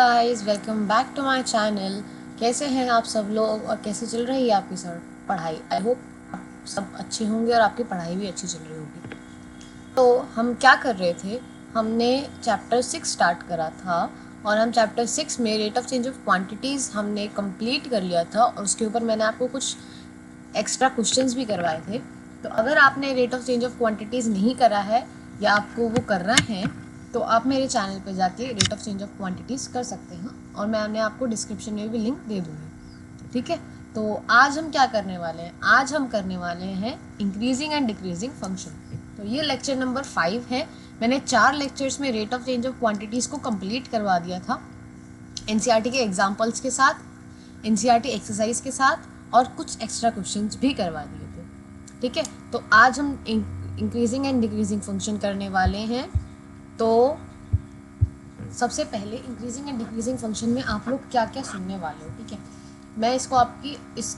Guys, welcome back to my channel. कैसे हैं आप सब लोग और कैसे चल रही है आपकी सर पढ़ाई? आई होप आप सब अच्छे होंगे और आपकी पढ़ाई भी अच्छी चल रही होगी। तो हम क्या कर रहे थे, हमने चैप्टर 6 स्टार्ट करा था और हम चैप्टर 6 में rate of change of quantities हमने कंप्लीट कर लिया था और उसके ऊपर मैंने आपको कुछ एक्स्ट्रा क्वेश्चंस भी करवाए थे। तो अगर आपने rate of change of quantities नहीं करा है या आपको वो करना है तो आप मेरे चैनल पर जाके rate of change of quantities कर सकते हैं और मैंने आपको डिस्क्रिप्शन में भी लिंक दे दूँगी। ठीक है, तो आज हम क्या करने वाले हैं? आज हम करने वाले हैं इंक्रीजिंग एंड डिक्रीजिंग फंक्शन। तो ये लेक्चर नंबर 5 है। मैंने 4 लेक्चर्स में rate of change of quantities को कंप्लीट करवा दिया था एनसीईआरटी के एग्जाम्पल्स के साथ, एनसीईआरटी एक्सरसाइज के साथ और कुछ एक्स्ट्रा क्वेश्चंस भी करवा दिए थे। ठीक है, तो आज हम इंक्रीजिंग एंड डिक्रीजिंग फंक्शन करने वाले हैं। तो सबसे पहले इंक्रीजिंग एंड डिक्रीजिंग फंक्शन में आप लोग क्या क्या सुनने वाले हो। ठीक है, मैं इसको आपकी इस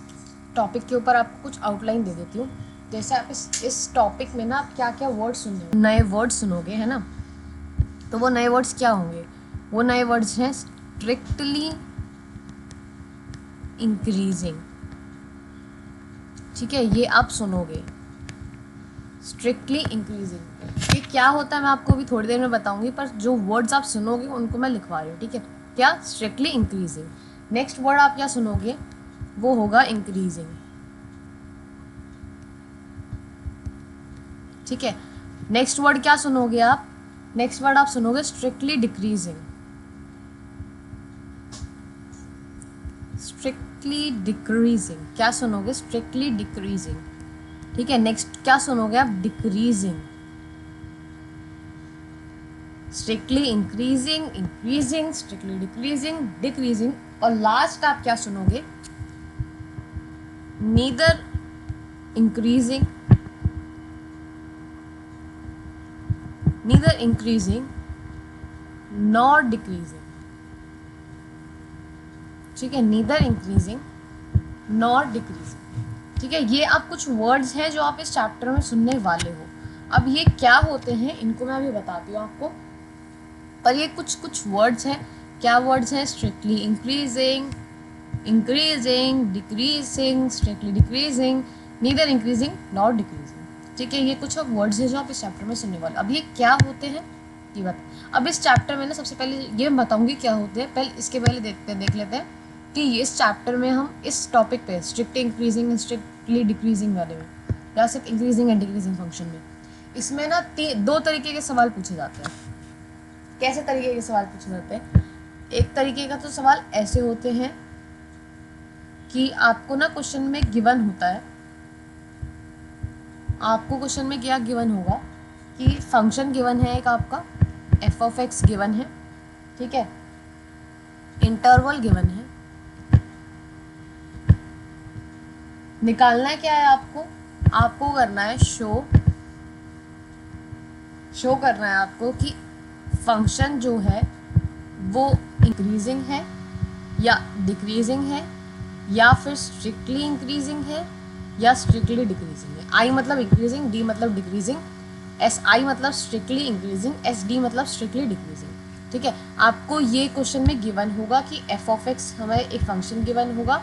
टॉपिक के ऊपर आपको कुछ आउटलाइन दे देती हूँ। जैसे आप इस टॉपिक में ना आप क्या क्या वर्ड सुनने, नए वर्ड सुनोगे, है ना। तो वो नए वर्ड्स क्या होंगे? वो नए वर्ड्स हैं स्ट्रिक्टली इंक्रीजिंग। ठीक है, ये आप सुनोगे, स्ट्रिक्टली इंक्रीजिंग। ये क्या होता है मैं आपको भी थोड़ी देर में बताऊंगी, पर जो वर्ड्स आप सुनोगे उनको मैं लिखवा रही हूँ। ठीक है, क्या? Strictly increasing. नेक्स्ट वर्ड आप क्या सुनोगे? वो होगा इंक्रीजिंग। ठीक है, नेक्स्ट वर्ड क्या सुनोगे आप? नेक्स्ट वर्ड आप सुनोगे स्ट्रिक्टली डिक्रीजिंग। स्ट्रिक्टली डिक्रीजिंग क्या सुनोगे? Strictly decreasing. ठीक है, नेक्स्ट क्या सुनोगे आप? Decreasing. Strictly increasing, increasing, strictly decreasing, decreasing. और लास्ट आप क्या सुनोगे? Neither increasing, neither increasing nor decreasing. ठीक है, नीदर इंक्रीजिंग नॉर डिक्रीजिंग। ठीक है, ये आप कुछ वर्ड्स हैं जो आप इस चैप्टर में सुनने वाले हो। अब ये क्या होते हैं इनको मैं अभी बताती हूँ आपको, पर ये कुछ वर्ड्स हैं। क्या वर्ड्स हैं? Strictly increasing, increasing, decreasing, strictly decreasing, neither increasing nor decreasing. ठीक है, ये कुछ वर्ड्स हैं जो आप इस चैप्टर में सुनने वाले। अब ये क्या होते हैं ये बता। अब इस चैप्टर में ना सबसे पहले ये बताऊंगी क्या होते हैं, पहले इसके पहले देख लेते हैं कि इस चैप्टर में हम इस टॉपिक पे strictly increasing and strictly decreasing वाले में या सिर्फ इंक्रीजिंग एंड डिक्रीजिंग फंक्शन में, इसमें ना 2 तरीके के सवाल पूछे जाते हैं। कैसे तरीके के सवाल पूछे जाते हैं? एक तरीके का तो सवाल ऐसे होते हैं कि आपको ना क्वेश्चन में गिवन होता है, आपको क्वेश्चन में क्या गिवन होगा कि फंक्शन गिवन है एक आपका एफ ऑफ एक्स गिवन है। ठीक है, इंटरवल गिवन है, निकालना है क्या है आपको? आपको करना है शो करना है आपको कि फंक्शन जो है वो इंक्रीजिंग है या डिक्रीजिंग है या फिर स्ट्रिक्टली इंक्रीजिंग है या स्ट्रिक्टली डिक्रीजिंग है। आई मतलब इंक्रीजिंग, डी मतलब डिक्रीजिंग, एस आई मतलब स्ट्रिक्टली इंक्रीजिंग, एस डी मतलब स्ट्रिक्टली डिक्रीजिंग। ठीक है, आपको ये क्वेश्चन में गिवन होगा कि एफ ऑफ एक्स हमें एक फंक्शन गिवन होगा,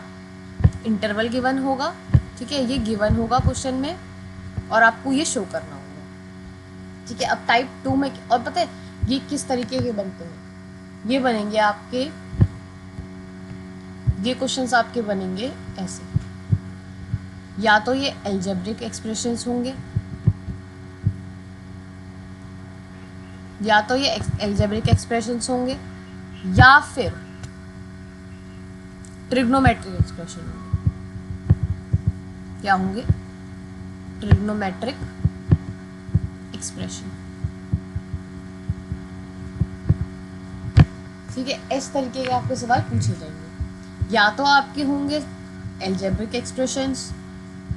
इंटरवल गिवन होगा। ठीक है, ये गिवन होगा क्वेश्चन में और आपको ये शो करना होगा। ठीक है, अब टाइप 2 में और पता है ये किस तरीके के बनते हैं? ये बनेंगे आपके, ये क्वेश्चंस आपके बनेंगे ऐसे, या तो ये अलजेब्रिक एक्सप्रेशंस होंगे, या तो ये अलजेब्रिक एक्सप्रेशंस होंगे या फिर ट्रिग्नोमेट्रिक एक्सप्रेशन होंगे। क्या होंगे? Trigonometric expression. ठीक है, इस तरीके के आपके सवाल पूछे जाएंगे, या तो आपके होंगे अलजेब्रिक एक्सप्रेशंस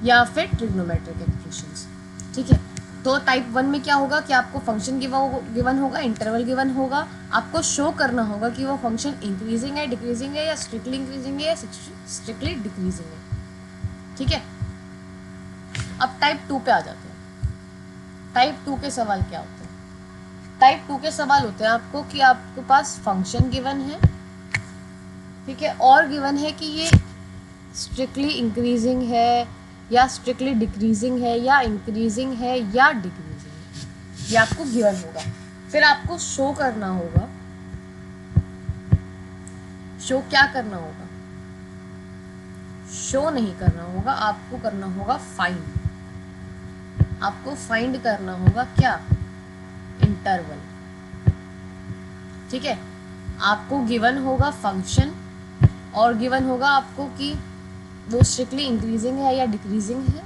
या फिर ट्रिग्नोमेट्रिक एक्सप्रेशंस। ठीक है, तो टाइप 1 में क्या होगा कि आपको फंक्शन गिवन होगा, इंटरवल गिवन होगा, आपको शो करना होगा कि वो फंक्शन इंक्रीजिंग है, डिक्रीजिंग है या स्ट्रिक्टली इंक्रीजिंग है या स्ट्रिक्टली डिक्रीजिंग है। ठीक है, अब टाइप 2 पे आ जाते हैं। टाइप 2 के सवाल क्या होते हैं? टाइप 2 के सवाल होते हैं आपको कि आपके पास फंक्शन गिवन है ठीक है, और गिवन है कि ये स्ट्रिक्टली इंक्रीजिंग है या स्ट्रिक्टली डिक्रीजिंग है या इंक्रीजिंग है या डिक्रीजिंग है, ये आपको गिवन होगा। फिर आपको शो करना होगा, शो क्या करना होगा, शो नहीं करना होगा, आपको करना होगा फाइंड। आपको फाइंड करना होगा क्या, इंटरवल। ठीक है, आपको गिवन होगा फंक्शन और गिवन होगा आपको कि वो स्ट्रिक्टली इंक्रीजिंग है या डिक्रीजिंग है,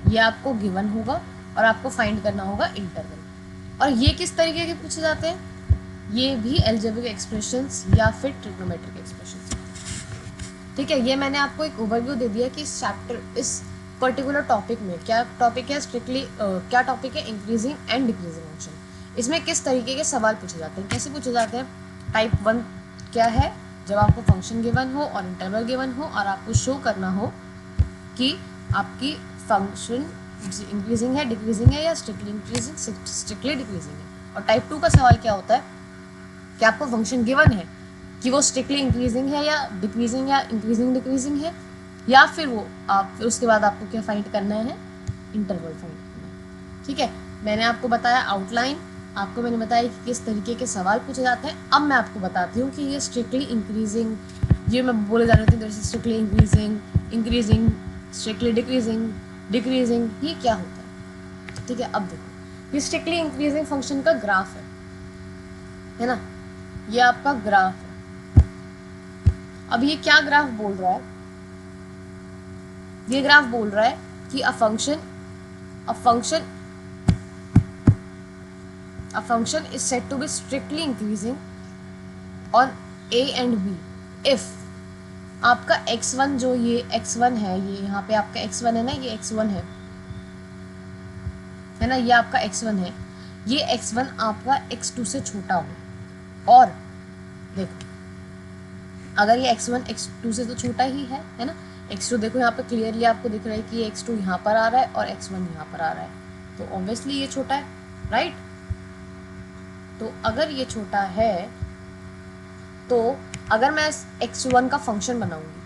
ये आपको गिवन होगा और आपको फाइंड करना होगा इंटरवल। और ये किस तरीके के पूछे जाते हैं, ये भी अलजेब्रिक एक्सप्रेशंस या फिर ट्रिग्नोमेट्रिक एक्सप्रेशंस। ठीक है, ये मैंने आपको एक ओवरव्यू दे दिया कि इस चैप्टर, इस पर्टिकुलर टॉपिक में क्या टॉपिक है, स्ट्रिक्टली क्या टॉपिक है, इंक्रीजिंग एंड डिक्रीजिंग फंक्शन। इसमें किस तरीके के सवाल पूछे जाते हैं, कैसे पूछे जाते हैं। टाइप 1 क्या है, जब आपको फंक्शन गिवन हो और इंटरवल गिवन हो और आपको शो करना हो कि आपकी फंक्शन इंक्रीजिंग है, डिक्रीजिंग है या स्ट्रिक्टली इंक्रीजिंग, स्ट्रिक्टली डिक्रीजिंग है। और टाइप 2 का सवाल क्या होता है कि आपको फंक्शन गिवन है कि वो स्ट्रिक्टली इंक्रीजिंग है या डिक्रीजिंग या इंक्रीजिंग डिक्रीजिंग है, या फिर वो आप फिर उसके बाद आपको क्या फाइंड करना है, इंटरवल फाइंड करना है। ठीक है, मैंने आपको बताया आउटलाइन, आपको मैंने बताया कि किस तरीके के सवाल पूछे जाते हैं। अब मैं आपको बताती हूँ कि ये स्ट्रिक्टली इंक्रीजिंग, ये मैं बोले जा रही थी strictly increasing, increasing, strictly decreasing, decreasing, ये क्या होता है। ठीक है, अब देखो, ये स्ट्रिक्टली इंक्रीजिंग फंक्शन का ग्राफ है ना, ये आपका ग्राफ है। अब ये क्या ग्राफ बोल रहा है, ये ग्राफ बोल रहा है कि अ function is said to be strictly increasing on a and b if आपका x1, जो ये x1 है, ये यहाँ पे आपका x1 है ना, ये x1 है ना, ये आपका x1 है, ये x1 आपका x2 से छोटा हो। और देखो, अगर ये x1 x2 से तो छोटा ही है ना, x2 देखो यहाँ पे क्लियरली आपको दिख रहा है कि ये x2 यहाँ पर आ रहा है और x1 यहाँ पर आ रहा है, तो ऑब्वियसली ये छोटा है, राइट। तो अगर ये छोटा है तो अगर मैं x1 का फंक्शन बनाऊंगी,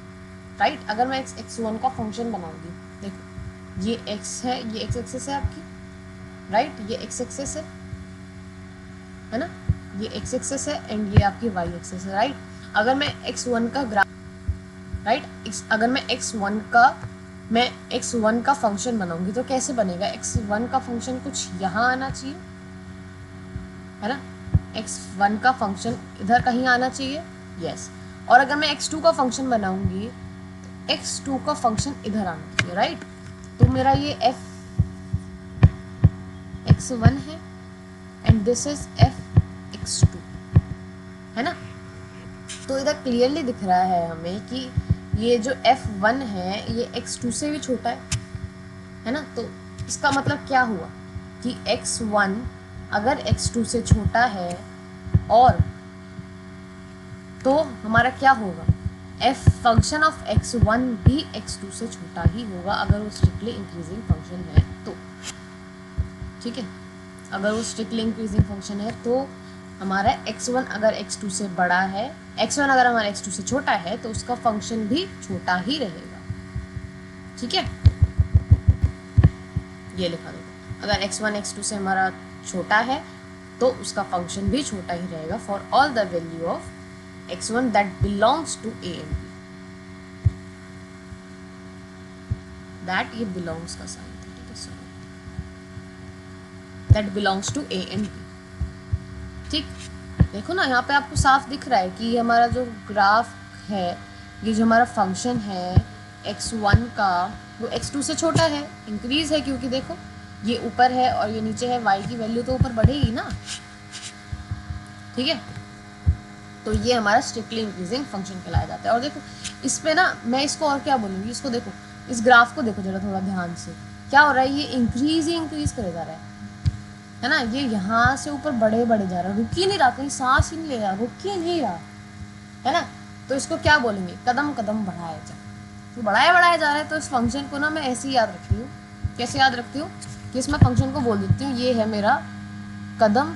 राइट, अगर मैं x1 का फंक्शन बनाऊंगी, देखो ये x है, ये x एक्सिस है आपकी, राइट, ये x एक्सिस है ना, ये x एक्सिस है एंड ये आपकी y एक्सिस है, राइट। अगर मैं x1 का ग्राफ, राइट, अगर मैं x1 का फंक्शन बनाऊंगी तो कैसे बनेगा, x1 का फंक्शन कुछ यहाँ आना चाहिए, है ना, x1 का फंक्शन इधर कहीं आना चाहिए, यस। और अगर मैं x2 का फंक्शन बनाऊंगी तो x2 का फंक्शन इधर आना चाहिए, राइट। तो मेरा ये f x1 है and this is f x2, है ना। तो इधर क्लियरली दिख रहा है हमें कि ये जो f1 है ये x2 से भी छोटा है ना। तो इसका मतलब क्या हुआ कि x1 अगर x2 से छोटा है और तो हमारा क्या होगा, f फंक्शन ऑफ x1 भी x2 से छोटा ही होगा अगर वो स्ट्रिक्टली इंक्रीजिंग फंक्शन है तो। ठीक है, अगर वो स्ट्रिक्टली इंक्रीजिंग फंक्शन है तो हमारा x1 अगर x2 से बड़ा है, x1 अगर हमारा x2 से छोटा है तो उसका फंक्शन भी छोटा ही रहेगा। ठीक है, ये लिखा दो, अगर x1 x2 से हमारा छोटा है तो उसका फंक्शन भी छोटा ही रहेगा for all the value of x1 that belongs to a and b। That ये बिलोंग्स का साइन था, ठीक है, sorry, that belongs to a and b। ठीक, देखो ना यहाँ पे आपको साफ दिख रहा है कि हमारा जो ग्राफ है, ये जो हमारा फंक्शन है x1 का वो x2 से छोटा है, इंक्रीज है, क्योंकि देखो ये ऊपर है और ये नीचे है, y की वैल्यू तो ऊपर बढ़ेगी ना। ठीक है, तो ये हमारा स्ट्रिक्टली इंक्रीजिंग फंक्शन कहलाया जाता है। और देखो इस पे ना मैं इसको और क्या बोलूँगी, इसको देखो, इस ग्राफ को देखो जरा थोड़ा ध्यान से, क्या हो रहा है, ये इंक्रीज ही इंक्रीज करे जा रहा है ना, ये यहाँ से ऊपर बढ़े बढ़े जा रहा है, रुक ही नहीं रहा, कहीं सांस ही नहीं ले रहा, रुक ही नहीं रहा, है ना। तो इसको क्या बोलेंगे, कदम कदम बढ़ाया जा, तो बढ़ाया जा रहा है। तो इस फंक्शन को ना मैं ऐसे ही याद रखती हूँ, कैसे याद रखती हूँ कि इसमें फंक्शन को बोल देती हूँ ये है मेरा कदम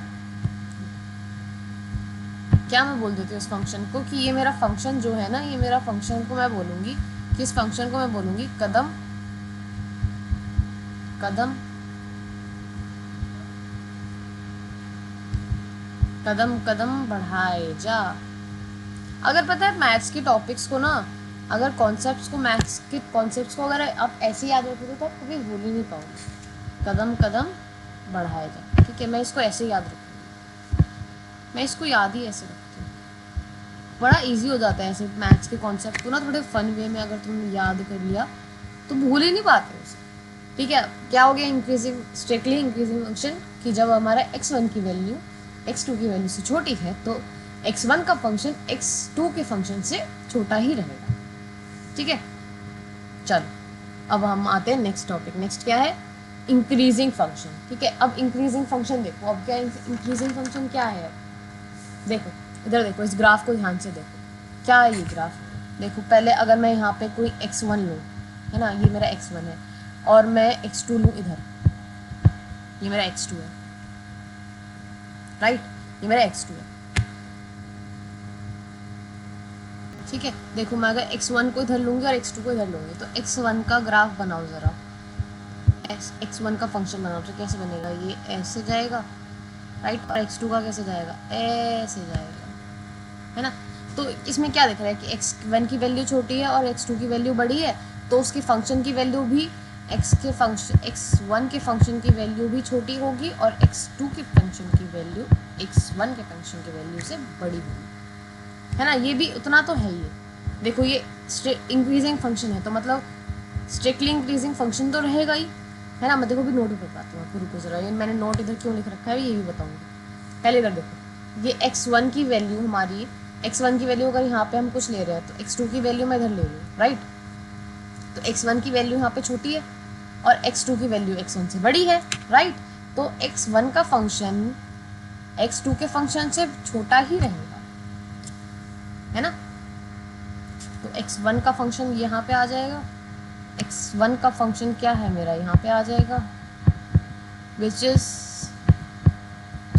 क्या मैं बोल देती हूँ इस फंक्शन को कि ये मेरा फंक्शन जो है ना, ये मेरा फंक्शन को मैं बोलूँगी कि इस फंक्शन को मैं बोलूँगी कदम कदम कदम कदम बढ़ाए जा। अगर पता है मैथ्स के टॉपिक्स को ना, अगर कॉन्सेप्ट्स को, मैथ्स के कॉन्सेप्ट्स को अगर आप ऐसे याद रखोगे तो आप कभी भूल ही नहीं पाओगे। कदम कदम बढ़ाए जा, ठीक है, मैं इसको ऐसे याद रखूँगी, मैं इसको याद ही ऐसे रखती हूँ। बड़ा इजी हो जाता है ऐसे मैथ्स के कॉन्सेप्ट को ना थोड़े फन वे में अगर तुम याद कर लिया तो भूल ही नहीं पाते उसे, ठीक है। क्या हो गया इंक्रीजिंग, स्ट्रिक्टली इंक्रीजिंग फंक्शन कि जब हमारा x1 की वैल्यू x2 की वैल्यू से छोटी है तो x1 का फंक्शन x2 के फंक्शन से छोटा ही रहेगा, ठीक है। चलो अब हम आते हैं नेक्स्ट टॉपिक। नेक्स्ट क्या है, इंक्रीजिंग फंक्शन, ठीक है। अब इंक्रीजिंग फंक्शन देखो, अब क्या इंक्रीजिंग फंक्शन क्या है, देखो इधर देखो, इस ग्राफ को ध्यान से देखो, क्या है ये ग्राफ। देखो पहले अगर मैं यहाँ पे कोई x1 लूँ, है ना, ये मेरा x1 है, और मैं x2 लूँ इधर, ये मेरा x2 है, राइट, ये मेरा x2 है, ठीक है। देखो मैं अगर x1 को इधर लूँगी और x2 को इधर लूँगी तो x1 का ग्राफ बनाओ ज़रा, x1 का फंक्शन बनाओ तो कैसे बनेगा, ये ऐसे जाएगा, राइट, और x2 का कैसे जाएगा, ऐसे जाएगा, है ना। तो इसमें क्या दिख रहा है कि x1 की वैल्यू छोटी है और x2 की वैल्यू बड़ी है, तो उसके फंक्शन की वैल्यू भी x1 के फंक्शन की वैल्यू भी छोटी होगी और x2 के फंक्शन की वैल्यू x1 के फंक्शन की वैल्यू से बड़ी होगी, है ना। ये भी उतना तो है ही, देखो ये इंक्रीजिंग फंक्शन है तो मतलब स्ट्रिक्टली इंक्रीजिंग फंक्शन तो रहेगा ही, है ना। मैं देखो भी नोट ही बताती हूँ आपको, रुको जरा, ये मैंने नोट इधर क्यों लिख रखा है ये भी बताऊँगी। पहले इधर देखो, ये x1 की वैल्यू हमारी, x1 की वैल्यू अगर यहाँ पे हम कुछ ले रहे हैं तो x2 की वैल्यू मैं इधर ले रही हूँ, राइट। तो x1 की वैल्यू यहाँ पे छोटी है और x2 की वैल्यू x1 से बड़ी है, राइट। तो x1 का फंक्शन x2 के फंक्शन से छोटा ही रहेगा, है ना। तो x1 का फंक्शन यहाँ पे आ जाएगा, x1 का फंक्शन क्या है मेरा यहाँ पे आ जाएगा, which is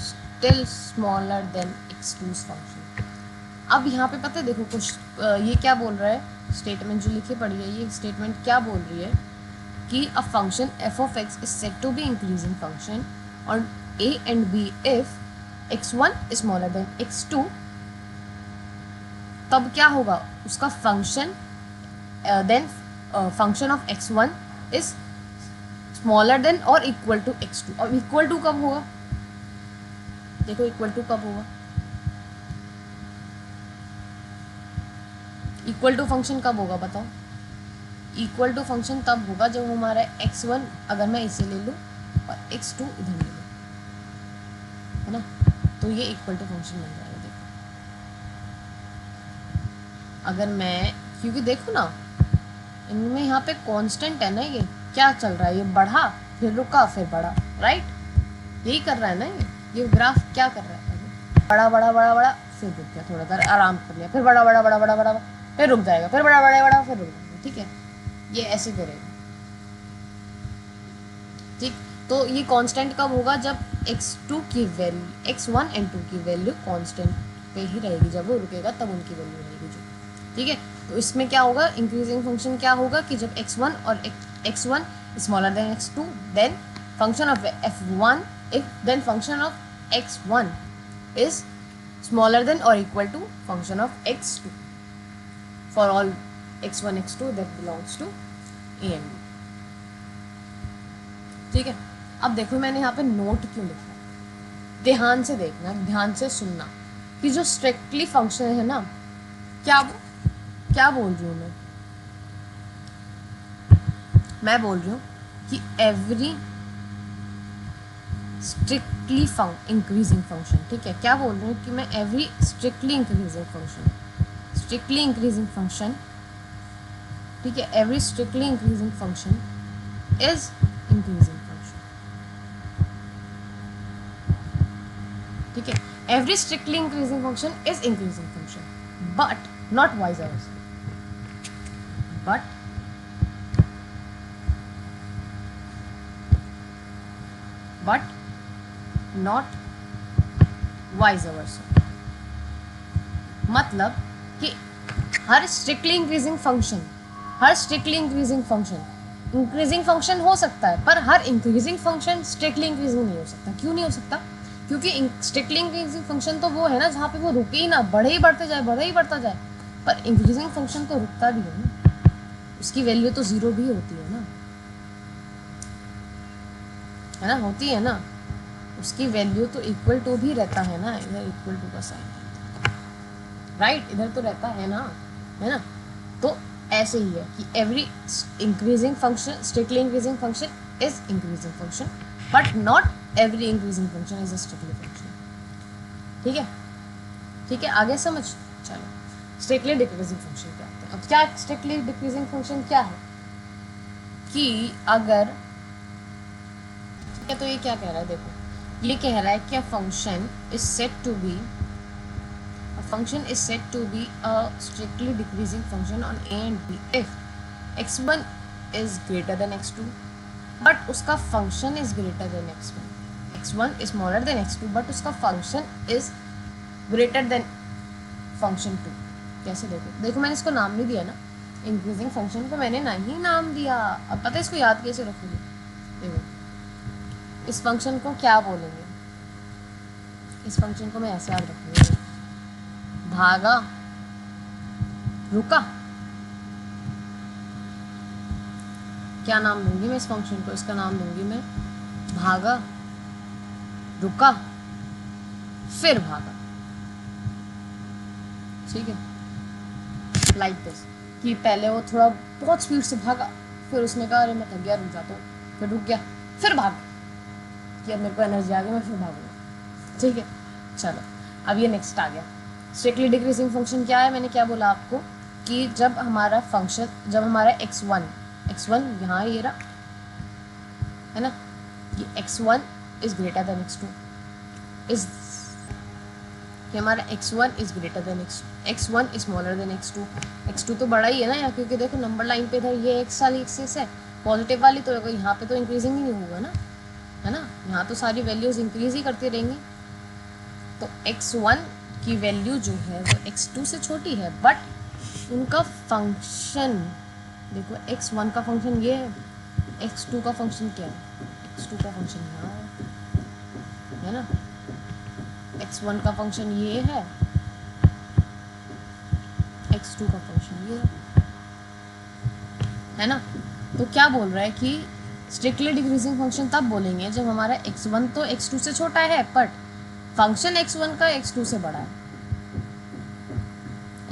still smaller than x2's function. अब यहाँ पे पता है देखो कुछ ये क्या बोल रहा है, स्टेटमेंट जो लिखी पड़ी है, ये स्टेटमेंट क्या बोल रही है कि a function f of x is said to be increasing function on a and b if x1 is smaller than x2, तब क्या होगा उसका function, then function of x1 is smaller than और इक्वल टू x2। और equal to कब होगा, देखो equal to कब होगा, इक्वल टू फंक्शन कब होगा बताओ, इक्वल टू फंक्शन तब होगा जब हमारा x1 अगर मैं इसे ले लूँ और x2 इधर ले लूँ, है ना, तो ये इक्वल टू फंक्शन बन जाएगा। देखो अगर मैं, क्योंकि देखो ना इनमें यहाँ पे कांस्टेंट है ना, ये क्या चल रहा है, ये बढ़ा फिर रुका फिर बढ़ा, राइट, यही कर रहा है ना ये ग्राफ क्या कर रहा है, बड़ा बड़ा बड़ा बड़ा फिर रुक गया, थोड़ा देर आराम कर लिया, फिर बड़ा बड़ा बड़ा बड़ा बड़ा फिर रुक जाएगा, फिर बड़ा बड़ा बड़ा फिर रुक जाएगा, ठीक है, ये ऐसे करेगा, ठीक। तो ये कांस्टेंट कब होगा, जब x2 की वैल्यू, x1 एंड 2 की वैल्यू कांस्टेंट पे ही रहेगी, जब वो रुकेगा तब उनकी वैल्यू रहेगी जो, ठीक है। तो इसमें क्या होगा, इंक्रीजिंग फंक्शन क्या होगा कि जब x1 और x1 smaller than x2 then function of f1 if then function of x1 is smaller than or equal to function of x2 for all x1 x2 that belongs to a and b, ठीक है। अब देखो मैंने यहाँ पे note क्यों लिखा है, ध्यान से देखना, ध्यान से सुनना कि जो स्ट्रिक्टली फंक्शन है ना, क्या बोल रही हूँ मैं बोल रही हूँ कि एवरी स्ट्रिक्टली इंक्रीजिंग फंक्शन, ठीक है, क्या बोल रही हूँ कि मैं एवरी स्ट्रिक्टली इंक्रीजिंग फंक्शन, ठीक है, every strictly increasing function is increasing function, ठीक है, every strictly increasing function is increasing function but not wise versa, but not vice versa, मतलब कि हर स्ट्रिक्टली इंक्रीजिंग फंक्शन हो सकता है, पर हर इंक्रीजिंग फंक्शन स्ट्रिक्टली इंक्रीजिंग नहीं हो सकता। क्यों नहीं हो सकता? क्योंकि स्ट्रिक्टली इंक्रीजिंग फंक्शन तो वो है ना जहाँ पे वो रुके ही ना, बढ़े ही बढ़ता जाए। पर इंक्रीजिंग फंक्शन तो रुकता भी है ना, उसकी वैल्यू तो जीरो भी होती है ना, होती है ना, उसकी वैल्यू तो इक्वल टू भी रहता है ना, इधर इक्वल टू का साइन, राइट, इधर तो रहता है ना, तो ऐसे ही है कि every increasing function, strictly increasing function is increasing function, but not every increasing function is a strictly function. ठीक है, आगे समझ। चलो, स्ट्रिक्टली डिक्रीजिंग फंक्शन क्या होता है? अब क्या स्ट्रिक्टली डिक्रीजिंग फंक्शन क्या है कि अगर, ठीक है, तो ये क्या कह रहा है, देखो ये कह रहा है कि function is set to be function is said to be a strictly decreasing function on a and b if x1 is greater than x2 but उसका function is greater than x1, x1 is smaller than x2 but उसका function is greater than function 2। कैसे? देखो मैंने इसको नाम नहीं दिया ना, इंक्रीजिंग फंक्शन को मैंने नहीं नाम दिया। अब पता है इसको याद कैसे रखोगे? देखो, इस फंक्शन को क्या बोलेंगे? इस फंक्शन को मैं ऐसे याद रखूंगी, भागा, रुका। क्या नाम दूंगी मैं इस फंक्शन को? इसका नाम दूंगी मैं भागा, रुका, फिर भागा। ठीक है, लाइक दिस, कि पहले वो थोड़ा बहुत स्पीड से भागा, फिर उसने कहा अरे मैं थक गया, रुक जाता हूँ, फिर रुक गया, फिर भाग, कि अब मेरे को एनर्जी आ गई, मैं फिर भागूंगा। ठीक है, चलो अब ये नेक्स्ट आ गया। स्ट्रिक्टली डिक्रीजिंग फंक्शन क्या है? मैंने क्या बोला आपको कि जब हमारा फंक्शन, जब हमारा x1 यहाँ ये रहा है ना, कि x1 is greater then x2, is कि हमारा x1 is greater then x1 is smaller than x2 तो बड़ा ही है ना यहाँ, क्योंकि देखो नंबर लाइन पे इधर ये x वाली एक्सिस है पॉजिटिव वाली, तो यहाँ पे तो इंक्रीजिंग ही नहीं होगा ना, है ना, यहाँ तो सारी वैल्यूज इंक्रीज ही करती रहेंगी। तो x1 की वैल्यू जो है वो x2 से छोटी है, बट उनका फंक्शन देखो, x1 का फंक्शन ये है, x2 का फंक्शन क्या है? x2 का फंक्शन यहाँ है ना, x1 का फंक्शन ये है, x2 का फंक्शन ये है ना। तो क्या बोल रहा है कि स्ट्रिक्टली डिक्रीजिंग फंक्शन तब बोलेंगे जब हमारा x1 तो x2 से छोटा है, बट फंक्शन x1 का x2 से बड़ा है,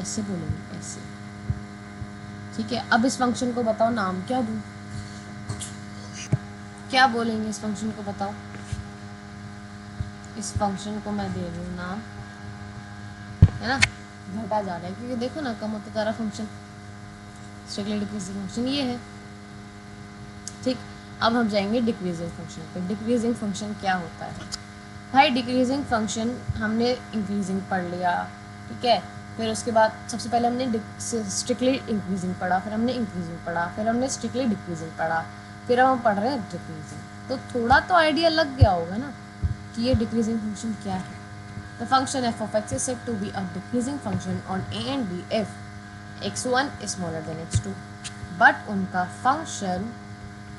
ऐसे बोलेंगे, ऐसे। ठीक है, अब इस फंक्शन को बताओ नाम क्या दूं? क्या बोलेंगे इस फंक्शन को? बताओ। इस फंक्शन को मैं दे रही हूँ नाम, है ना, घटा जा रहा है क्योंकि देखो ना कम होता जा रहा फंक्शन, स्ट्रिक्टली डिक्रीजिंग फंक्शन ये है। ठीक, अब हम जाएंगे डिक्रीजिंग फंक्शन पे। डिक्रीजिंग फंक्शन क्या होता है भाई? डिक्रीजिंग फंक्शन हमने इंक्रीजिंग पढ़ लिया, ठीक है, फिर उसके बाद सबसे पहले हमने स्ट्रिक्टली इंक्रीजिंग पढ़ा, फिर हमने इंक्रीजिंग पढ़ा, फिर हमने स्ट्रिक्टली डिक्रीजिंग पढ़ा, फिर हम पढ़ रहे हैं डिक्रीजिंग। तो थोड़ा तो आइडिया लग गया होगा ना कि ये डिक्रीजिंग फंक्शन क्या है। The function f of x is said to be a decreasing function on a and b if x1 is smaller than x2, but उनका फंक्शन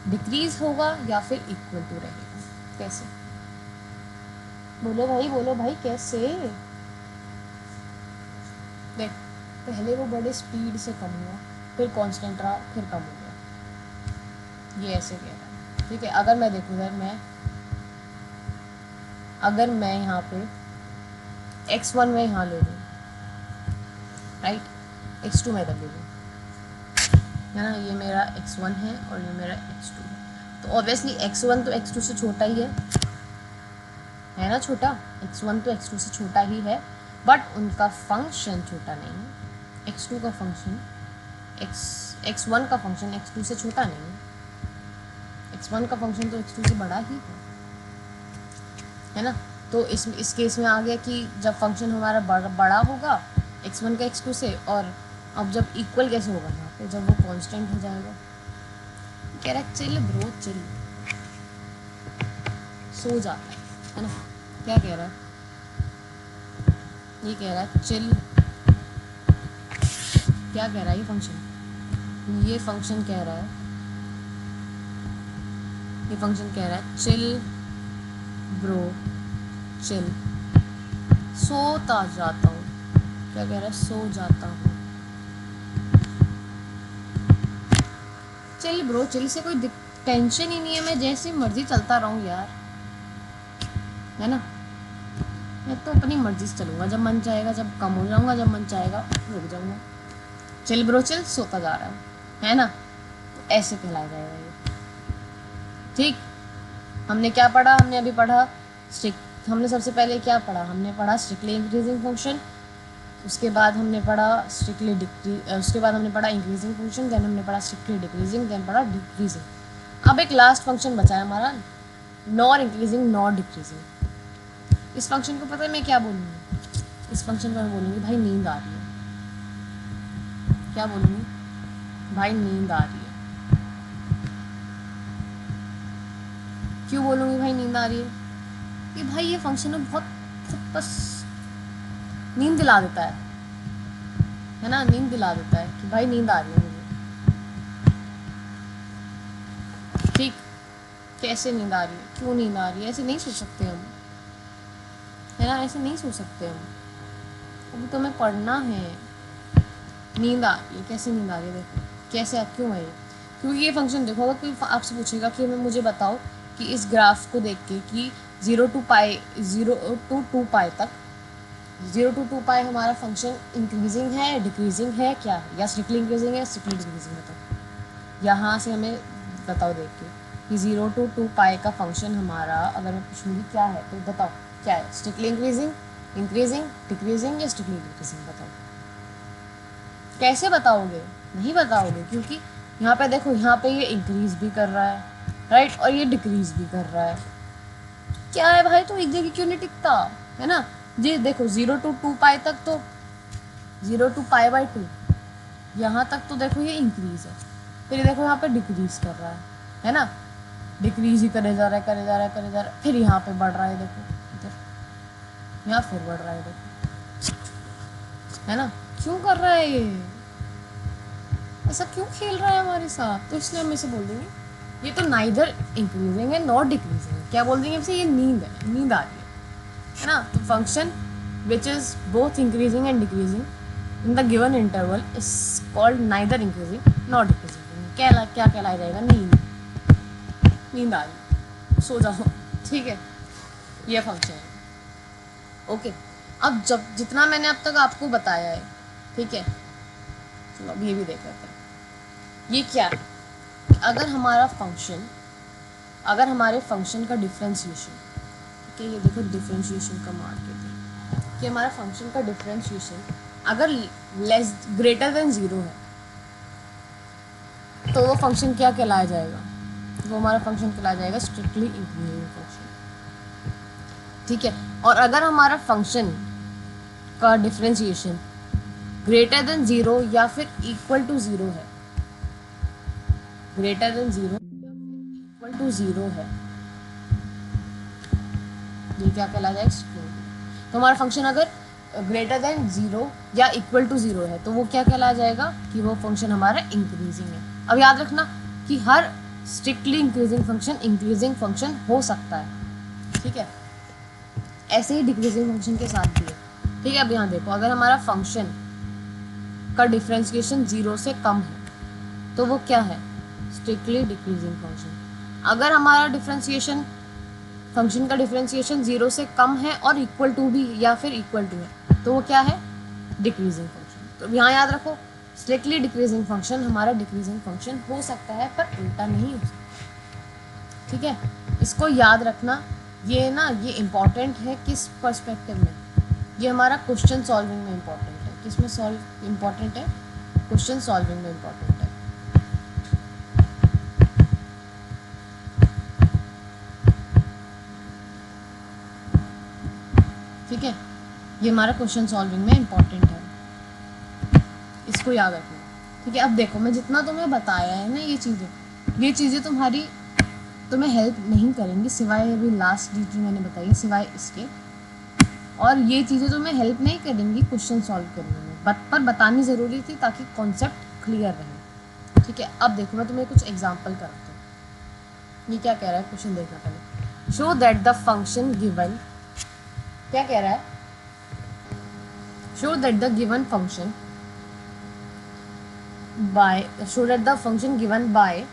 डिक्रीज होगा या फिर इक्वल टू रहेगा। कैसे? बोलो भाई कैसे? देख, पहले वो बड़े स्पीड से कम हुआ, फिर कांस्टेंट रहा, फिर कम हो गया, ये ऐसे कह रहा है। ठीक है, अगर मैं देखूँ अगर मैं यहाँ पे x1 में यहाँ ले लूँ, राइट, x2 में इधर ले लूँ, है ना, ये मेरा x1 है और ये मेरा x2 है, तो ऑब्वियसली x1 तो x2 से छोटा ही है ना, छोटा, x1 तो x2 से छोटा ही है, बट उनका फंक्शन छोटा नहीं है। x2 का फंक्शन x1 का फंक्शन x2 से छोटा नहीं है, x1 का फंक्शन तो x2 से बड़ा ही है ना। तो इस केस में आ गया कि जब फंक्शन हमारा बड़ा होगा x1 का x2 से, और अब जब इक्वल कैसे होगा यहाँ पे, जब वो कांस्टेंट हो जाएगा। कह रहा है चिल ब्रो चिल, सो जाता है ना, क्या कह रहा है? ये कह रहा है चिल क्या कह रहा है ये फंक्शन? ये फंक्शन कह रहा है चिल ब्रो चिल, सोता जाता हूँ। क्या कह रहा है? सो जाता हूँ। चिल ब्रो चिल से कोई टेंशन ही नहीं है, मैं जैसी मर्जी चलता रहूँ यार, है ना। मैं तो अपनी मर्जी से चलूँगा, जब मन चाहेगा जब कम हो जाऊँगा, जब मन चाहेगा रुक जाऊँगा। चिल ब्रो चिल, सोता जा रहा है ना। तो ऐसे कहलाया जाएगा ये। ठीक, हमने क्या पढ़ा? हमने अभी पढ़ा हमने सबसे पहले क्या पढ़ा? हमने पढ़ा स्ट्रिक्टली इंक्रीजिंग फंक्शन, उसके बाद हमने पढ़ा उसके बाद हमने पढ़ा इंक्रीजिंग फंक्शन, देन हमने पढ़ा स्ट्रिक्टली डिक्रीजिंग, देन पढ़ा डिक्रीजिंग। अब एक लास्ट फंक्शन बचा है हमारा, नॉर इंक्रीजिंग नॉर डिक्रीजिंग। इस फंक्शन को पता है मैं क्या बोलूँगी? इस फंक्शन को मैं बोलूँगी भाई नींद आ रही है। क्या बोलूँगी? भाई नींद आ रही है। क्यों बोलूँगी भाई नींद आ रही है? कि भाई ये फंक्शन है बहुत बस नींद दिला देता है ना, नींद दिला देता है कि भाई नींद आ रही है मुझे। ठीक, कैसे नींद आ रही है, क्यों नींद आ रही है, ऐसे नहीं सोच सकते हम, है ना, ऐसे नहीं सोच सकते हम। अभी तो हमें पढ़ना है। नींद आ रही है, कैसे नींद आ रही है? देखो कैसे, क्यों है ये? क्योंकि ये फंक्शन देखो, अगर कोई आपसे पूछेगा कि मुझे बताओ कि इस ग्राफ को देख के कि 0 to टू पाई हमारा फंक्शन इंक्रीजिंग है डिक्रीजिंग है क्या है, या स्ट्रिक्टली इंक्रीजिंग है स्ट्रिक्टली डिक्रीजिंग, बताओ। यहाँ से हमें बताओ देख के कि 0 to 2 पाई का फंक्शन हमारा, अगर मैं पूछूंगी क्या है तो बताओ क्या है? स्ट्रिक्टली इंक्रीजिंग डिक्रीजिंग या स्ट्रिक्टली डिक्रीजिंग? बताओ। कैसे बताओगे? नहीं बताओगे, क्योंकि यहाँ पे देखो, यहाँ पे ये इंक्रीज भी कर रहा है, राइट, और ये डिक्रीज भी कर रहा है। क्या है भाई, तो एक जगह क्यों नहीं टिकता, है ना। जी देखो 0 to 2 पाई तक तो 0 to π/2 यहाँ तक तो देखो ये इंक्रीज है, फिर देखो यहाँ पे डिक्रीज कर रहा है ना, डिक्रीज ही करे जा रहा है, फिर यहाँ पे बढ़ रहा है, देखो इधर यहाँ फिर बढ़ रहा है, देखो, है ना। क्यों कर रहा है ये ऐसा, क्यों खेल रहा है हमारे साथ? तो इसलिए हम इसे बोल देंगे ये तो नाइदर इंक्रीजिंग है नॉट डिक्रीजिंग है। क्या बोल देंगे इसे? ये नींद है, नींद आ रही है ना। तो function which is both increasing and decreasing in the given interval is called neither increasing not decreasing. क्या कहलाया जाएगा? नींद आ रही, सो जाओ, ठीक है, ये फंक्शन है। ओके, अब जब जितना मैंने अब तक आपको बताया है, ठीक है, चलो अब ये भी देख लेते हैं। ये क्या है? अगर हमारे फंक्शन का डिफरेंशिएशन, ठीक है, ये देखो डिफरेंशिएशन का मार्क है कि हमारा फंक्शन का डिफरेंशिएशन अगर ग्रेटर देन 0 है तो वो फंक्शन क्या कहलाया जाएगा? वो हमारा फंक्शन कहलाया जाएगा स्ट्रिक्टली इंक्रीजिंग फंक्शन, ठीक है। और अगर हमारा फंक्शन का डिफरेंशिएशन ग्रेटर देन 0 या फिर इक्वल टू 0 है, ग्रेटर देन 0 इक्वल टू 0 है, ये क्या कहलाया जाएगा? तो हमारा फंक्शन अगर ग्रेटर देन 0 या इक्वल टू 0 है तो वो क्या कहलाया जाएगा? कि वो फंक्शन हमारा इंक्रीजिंग है। अब याद रखना कि हर स्ट्रिक्टली इंक्रीजिंग फंक्शन हो सकता है, ठीक है, ऐसे ही डिक्रीजिंग फंक्शन के साथ भी है, ठीक है। अब यहाँ देखो, अगर हमारा फंक्शन का डिफरेंशिएशन 0 से कम है तो वो क्या है? Strictly decreasing function. अगर हमारा फंक्शन का डिफरेंशिएशन 0 से कम है और इक्वल टू भी या फिर इक्वल टू है तो वो क्या है? Decreasing function. तो यहाँ याद रखो, स्ट्रिक्टली डिक्रीजिंग फंक्शन हमारा डिक्रीजिंग फंक्शन हो सकता है पर उल्टा नहीं हो सकता, ठीक है, इसको याद रखना। ये ना, ये इम्पॉर्टेंट है किस पर्सपेक्टिव में? ये हमारा क्वेश्चन सॉल्विंग में इम्पॉर्टेंट है। किस में इम्पॉर्टेंट है? क्वेश्चन सॉल्विंग में इम्पॉर्टेंट है, ठीक है, ये हमारा क्वेश्चन सॉल्विंग में इम्पॉर्टेंट है, इसको याद रखना, ठीक है। अब देखो, मैं जितना तुम्हें बताया है ना, ये चीज़ें तुम्हें हेल्प नहीं करेंगी सिवाय अभी लास्ट जो मैंने बताई, सिवाय इसके, और ये चीज़ें तुम्हें हेल्प नहीं करेंगी क्वेश्चन सॉल्व करने में, पर बतानी ज़रूरी थी ताकि कॉन्सेप्ट क्लियर रहे। ठीक है, अब देखो मैं तुम्हें कुछ एग्जाम्पल कराता हूँ। ये क्या कह रहा है, क्वेश्चन देखना पहले। Show that the function given, क्या कह रहा है, show that the given function by show that the function given by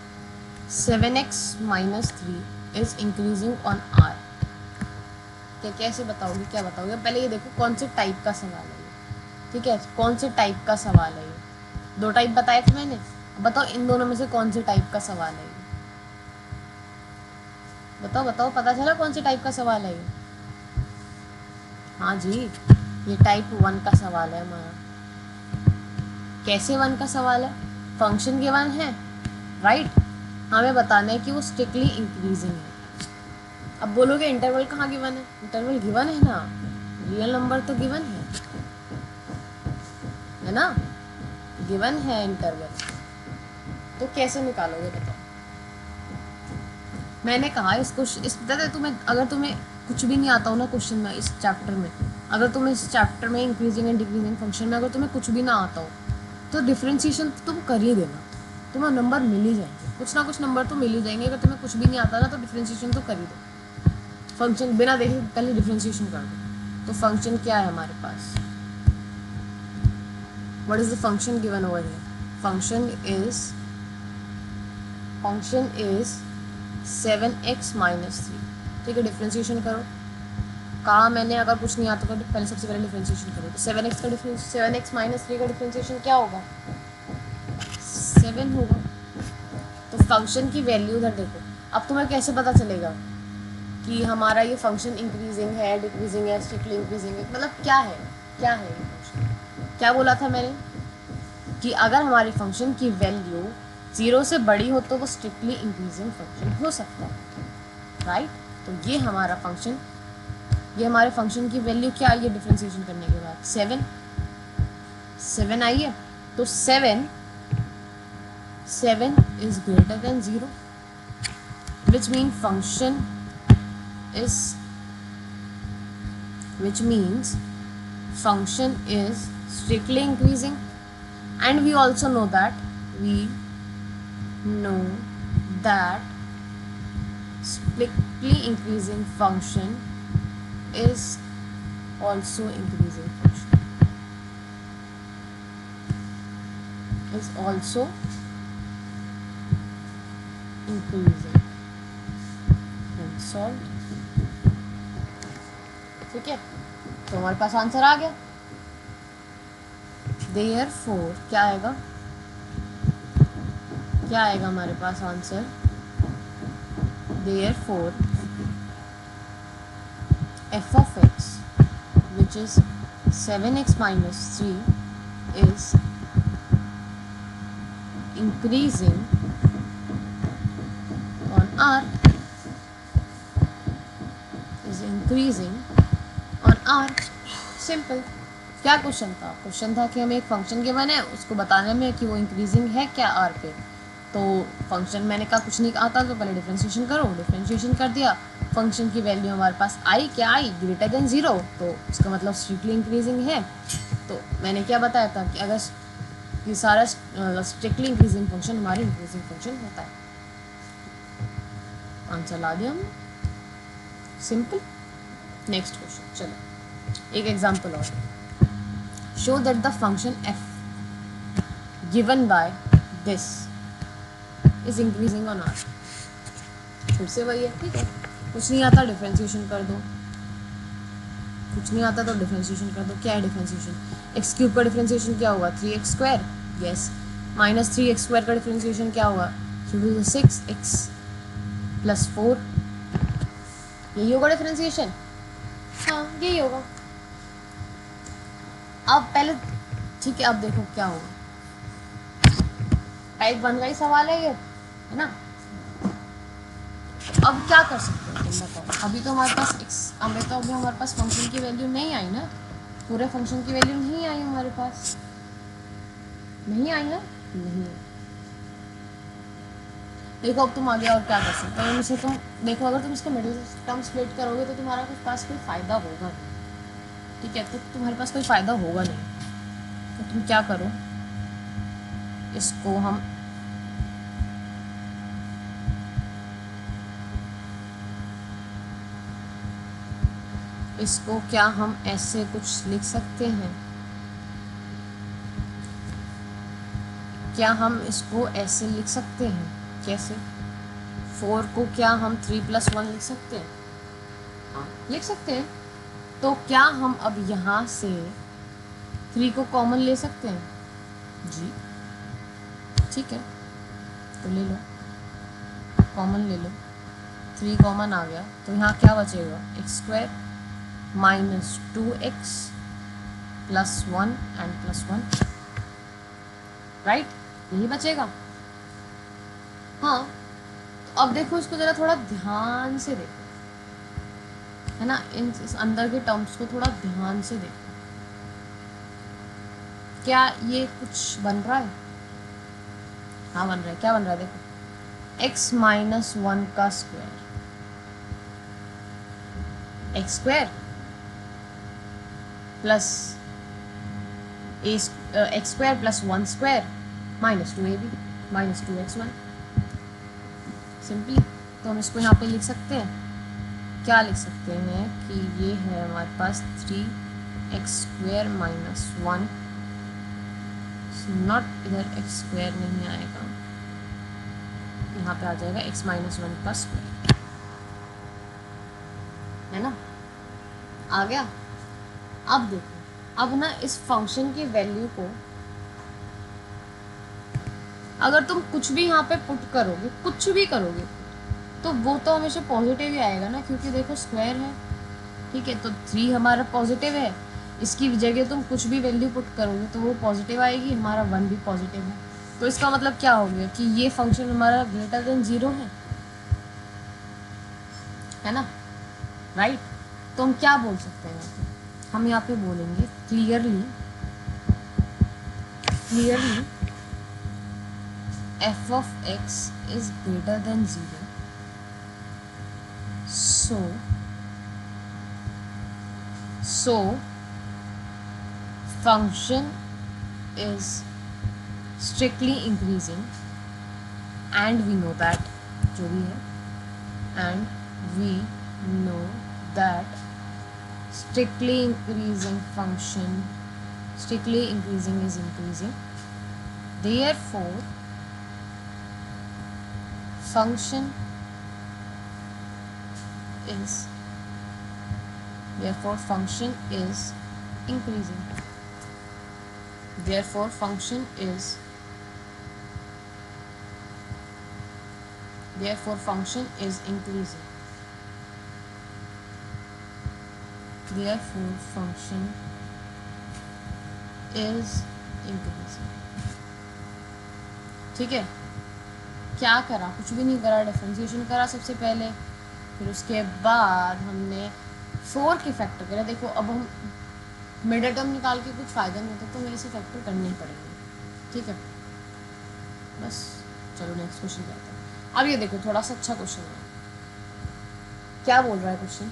7x minus 3 is increasing on r। क्या कैसे बताओगे, क्या बताओगे? पहले ये देखो कौन से टाइप का सवाल है ये। ठीक है, कौन से टाइप का सवाल है ये? दो टाइप बताए थे मैंने, बताओ इन दोनों में से कौन से टाइप का सवाल है ये? बताओ बताओ, पता चला कौन से टाइप का सवाल है ये? हाँ जी, ये टाइप 1 का सवाल है हमारा। कैसे 1 का सवाल है? फंक्शन गिवन है, राइट, हमें बताना है कि वो स्ट्रिक्टली इंक्रीजिंग है। अब बोलोगे इंटरवल कहाँ गिवन है? इंटरवल गिवन है ना, रियल नंबर तो गिवन है ना, गिवन है इंटरवल, तो कैसे निकालोगे बताओ? मैंने कहा इस तुम्हें, अगर तुम्हें कुछ भी नहीं आता हो ना क्वेश्चन में, इस चैप्टर में, अगर तुम्हें इस चैप्टर में इंक्रीजिंग एंड डिक्रीजिंग फंक्शन में अगर तुम्हें कुछ भी ना आता हो तो डिफरेंशिएशन तुम कर ही देना, तुम्हें नंबर मिल ही जाएंगे, कुछ ना कुछ नंबर तो मिल ही जाएंगे। अगर तुम्हें कुछ भी नहीं आता ना तो डिफरेंशिएशन तो कर ही दो, फंक्शन बिना देखे पहले डिफरेंशिएशन कर दो। तो फंक्शन क्या है हमारे पास? What is the function given over here? Function is 7x minus 3। ठीक है, डिफरेंशिएशन करो। कहा मैंने अगर कुछ नहीं आता तो पहले सबसे पहले डिफरेंशिएशन करो। तो 7x minus 3 का डिफरेंशिएशन क्या होगा? 7 होगा। तो फंक्शन की वैल्यू उधर देखो। अब तुम्हें कैसे पता चलेगा कि हमारा ये फंक्शन इंक्रीजिंग है, डिक्रीजिंग है, स्ट्रिक्टली इंक्रीजिंग है, मतलब क्या है ये फंक्शन? क्या बोला था मैंने कि अगर हमारे फंक्शन की वैल्यू 0 से बड़ी हो तो वो स्ट्रिक्टली इंक्रीजिंग फंक्शन हो सकता है, राइट। तो ये हमारे फंक्शन की वैल्यू क्या आई है डिफरेंशिएशन करने के बाद? 7 आई है। तो 7 is greater than 0, which means function is strictly increasing, and we also know that strictly increasing function is also increasing function, is also increasing and solved। ठीक है, तो हमारे पास आंसर आ गया। Therefore क्या आएगा हमारे पास answer? Therefore f of x, which is 7x minus 3, is increasing on r, simple. क्या question था? क्वेश्चन था कि हमें एक फंक्शन गिवन है, उसको बताने में कि वो इंक्रीजिंग है क्या आर पे। तो फंक्शन मैंने कहा कुछ नहीं आता तो पहले डिफरेंशिएशन करो, डिफरेंशिएशन कर दिया, फंक्शन की वैल्यू हमारे पास आई, क्या आई? ग्रेटर देन 0, तो उसका मतलब स्ट्रिक्टली इंक्रीजिंग है। तो मैंने क्या बताया था कि अगर ये सारा स्ट्रिक्टली इंक्रीजिंग फंक्शन हमारी इंक्रीजिंग फंक्शन होता है। आंसर ला दिया हमने, सिंपल। नेक्स्ट क्वेश्चन, चलो एक एग्जांपल और। Show that the function f given by this is increasing on r। फिर से वही है, ठीक है, कुछ नहीं आता डिफरेंशिएशन कर दो, कुछ नहीं आता तो डिफरेंशिएशन कर दो। क्या है डिफरेंशिएशन? एक्स क्यूब का डिफरेंशिएशन क्या होगा? 3x square, yes. Minus 3x square का डिफरेंशिएशन क्या होगा? 6x प्लस 4, यही होगा डिफरेंशिएशन। हाँ, यही होगा। अब पहले, ठीक है, अब देखो क्या होगा। टाइप 1 का ही सवाल है ये, है ना। अब क्या कर सकते हो तुम बताओ? अभी तो हमारे पास फंक्शन की वैल्यू नहीं आई ना, पूरे फंक्शन की वैल्यू नहीं आई हमारे पास, नहीं आई ना, नहीं। देखो अब तुम आगे और क्या कर सकते हो इनसे? तुम देखो, अगर तुम इसका मिडिल टर्म स्प्लिट करोगे तो तुम्हारा पास कोई फ़ायदा होगा नहीं, ठीक है, तो तुम्हारे पास कोई फ़ायदा होगा नहीं। तो तुम क्या करो, इसको हम इसको क्या हम ऐसे कुछ लिख सकते हैं, क्या हम इसको ऐसे लिख सकते हैं? कैसे? 4 को क्या हम 3+1 लिख सकते हैं? हाँ लिख सकते हैं। तो क्या हम अब यहाँ से 3 को कॉमन ले सकते हैं? जी ठीक है, तो ले लो, कॉमन ले लो। 3 कॉमन आ गया तो यहाँ क्या बचेगा, x² - 2x + 1 एंड +1, राइट, यही बचेगा। हाँ तो अब देखो इसको ज़रा थोड़ा ध्यान से देखो, है ना, इस अंदर के टर्म्स को थोड़ा ध्यान से देखो, क्या ये कुछ बन रहा है? हाँ बन रहा है। क्या बन रहा है? देखो, x - 1 का square, x² plus x² + 1² -2ab -2x1, simply. तो हम इसको यहाँ पे लिख सकते हैं, क्या लिख सकते हैं कि ये है हमारे पास 3x² - 1, नॉट, इधर x² नहीं आएगा, यहाँ पे आ जाएगा x - 1 का स्क्वायर, है ना, आ गया। अब देखो, अब ना इस फंक्शन की वैल्यू को अगर तुम कुछ भी यहाँ पे पुट करोगे, कुछ भी करोगे, तो वो तो हमेशा पॉजिटिव ही आएगा ना, क्योंकि देखो स्क्वायर है, ठीक है, तो 3 हमारा पॉजिटिव है, इसकी जगह तुम कुछ भी वैल्यू पुट करोगे तो वो पॉजिटिव आएगी, हमारा 1 भी पॉजिटिव है, तो इसका मतलब क्या हो गया कि ये फंक्शन हमारा ग्रेटर देन 0 है ना, राइट। तो हम क्या बोल सकते हैं यहाँ पे, हम यहाँ पे बोलेंगे clearly f of x is greater than 0, so function is strictly increasing, and we know that जो भी है, and we know that strictly increasing function, strictly increasing is increasing, therefore function is increasing, therefore function is increasing, therefore function is increasing, ठीक है। क्या करा, कुछ भी नहीं करा, डिफरेंशिएशन करा सबसे पहले, फिर उसके बाद हमने 4 के फैक्टर करा। देखो अब हम मिडिल टर्म निकाल के कुछ फ़ायदा नहीं होता, तो मेरे से फैक्टर करने ही पड़ेंगे, ठीक है, बस। चलो नेक्स्ट क्वेश्चन पे आते हैं। अब ये देखो थोड़ा सा अच्छा क्वेश्चन है, क्या बोल रहा है क्वेश्चन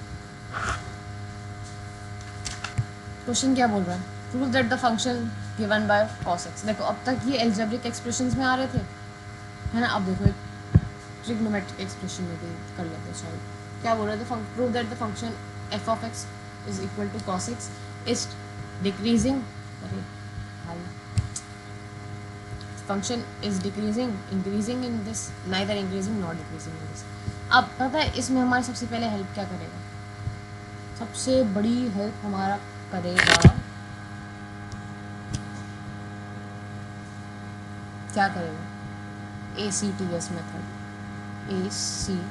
क्या बोल रहा है, prove that the function given by cos x। देखो अब तक ये एल्जेब्रिक एक्सप्रेशंस में आ रहे थे, है ना, अब देखो एक ट्रिग्नोमेट्रिक एक्सप्रेशन में भी कर लेते हैं। सॉरी, क्या बोल रहे थे, prove that the function f of x is equal to cos x is decreasing, अरे भाई, function is decreasing, increasing in this, neither increasing nor decreasing in this। अब पता है इसमें हमारी सबसे पहले हेल्प क्या करेगा, सबसे बड़ी हेल्प हमारा करेगा, क्या करेगा, ACTS मेथड, ACTS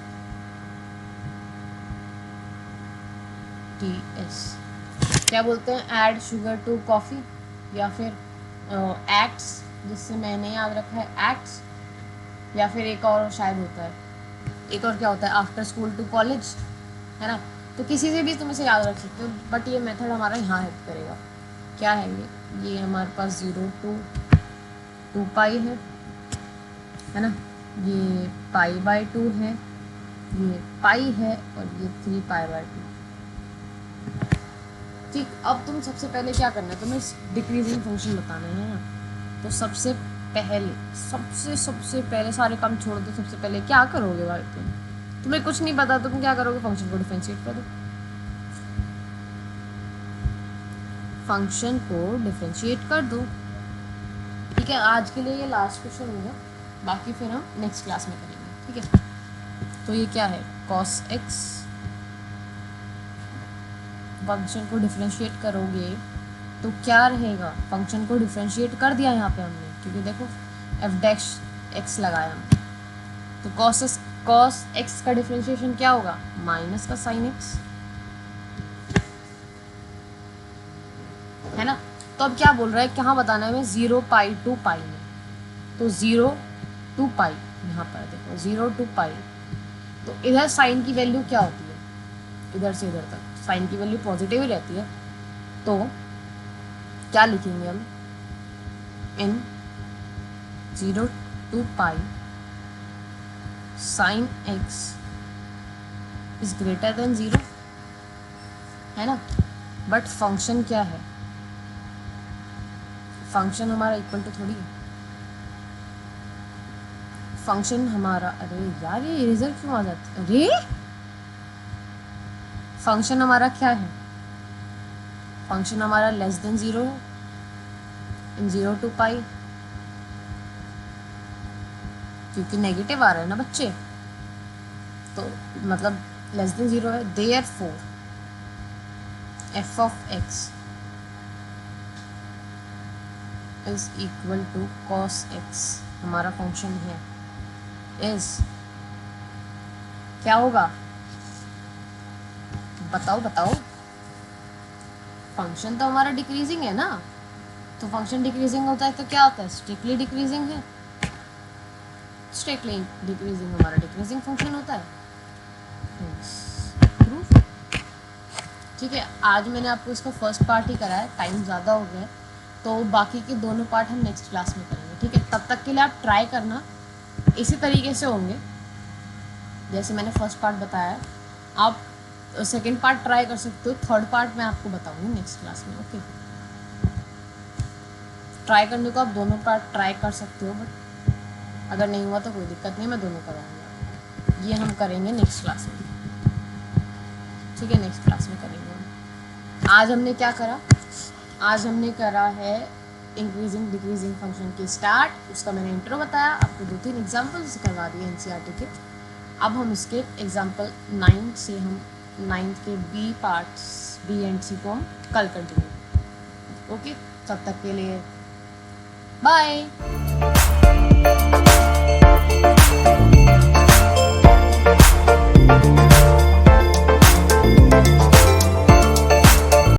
क्या बोलते हैं, ऐड शुगर टू कॉफ़ी, या फिर एक्ट्स, जिससे मैंने याद रखा है एक्ट्स, या फिर एक और शायद होता है, एक और क्या होता है, आफ्टर स्कूल टू कॉलेज, है ना, तो किसी से भी तुम इसे याद रख सकते हो, बट ये मेथड हमारा यहाँ हेल्प करेगा। क्या है ये हमारे पास 0 to 2 पाई है ना, ये π/2 है, ये पाई है, और ये 3π/2, ठीक, अब तुम सबसे पहले क्या करना है, तुम्हें डिक्रीजिंग फंक्शन बताना है ना। तो सबसे पहले सारे काम छोड़ दो, सबसे पहले क्या करोगे भाई तुम्हें कुछ नहीं पता, तुम क्या करोगे, फंक्शन को डिफरेंशिएट कर दो। फंक्शन को डिफरेंशिएट कर दो। ठीक है, आज के लिए ये लास्ट क्वेश्चन होगा, बाकी फिर हम नेक्स्ट क्लास में करेंगे। ठीक है, तो ये क्या है, cos x, फंक्शन को डिफरेंशिएट करोगे तो क्या रहेगा, फंक्शन को डिफरेंशिएट कर दिया यहाँ पे हमने, क्योंकि देखो f डैश x लगाया हमने, तो cos x का डिफरेंशिएशन क्या होगा, माइनस का sin x, है ना। तो अब क्या बोल रहा है, कहाँ बताना है हमें, 0 पाई टू पाई में, तो 0 टू पाई, यहाँ पर देखो 0 टू पाई, तो इधर साइन की वैल्यू क्या होती है, इधर से इधर तक साइन की वैल्यू पॉजिटिव ही रहती है, तो क्या लिखेंगे हम, in 0 to pi sine x is greater than 0, है ना। बट फंक्शन क्या है, फंक्शन हमारा इक्वल टू थोड़ी है, फंक्शन हमारा, अरे यार ये रिजल्ट क्यों आ जाती है, अरे फंक्शन हमारा क्या है, फंक्शन हमारा लेस देन 0 है, इन 0 टू पाई, क्योंकि नेगेटिव आ रहा है ना बच्चे, तो मतलब लेस देन 0 है, therefore f of x is equal to cos x, हमारा फंक्शन है, इज क्या होगा, बताओ, फंक्शन तो हमारा डिक्रीजिंग है ना, तो फंक्शन डिक्रीजिंग होता है तो क्या होता है, स्ट्रिक्टली डिक्रीजिंग है, स्ट्रिक्टली डिक्रीजिंग हमारा डिक्रीजिंग फंक्शन होता है। प्रूफ। ठीक है, आज मैंने आपको इसका फर्स्ट पार्ट ही कराया, टाइम ज़्यादा हो गया है, तो बाकी के दोनों पार्ट हम नेक्स्ट क्लास में करेंगे। ठीक है, तब तक के लिए आप ट्राई करना, इसी तरीके से होंगे जैसे मैंने फर्स्ट पार्ट बताया, आप सेकेंड पार्ट ट्राई कर सकते हो, थर्ड पार्ट मैं आपको बताऊंगी नेक्स्ट क्लास में। ओके, ट्राई करने को आप दोनों पार्ट ट्राई कर सकते हो, बट अगर नहीं हुआ तो कोई दिक्कत नहीं, मैं दोनों कराऊंगा, ये हम करेंगे नेक्स्ट क्लास में। ठीक है, नेक्स्ट क्लास में करेंगे हम। आज हमने क्या करा, आज हमने करा है इंक्रीजिंग डिक्रीजिंग फंक्शन की स्टार्ट, उसका मैंने इंट्रो बताया, आपको 2-3 एग्जाम्पल्स करवा दिए एनसीईआरटी के। अब हम इसके एग्जाम्पल 9 से हम 9th के बी पार्ट्स बी एंड सी को हम कल कंटिन्यू। ओके, तब तक के लिए बाय।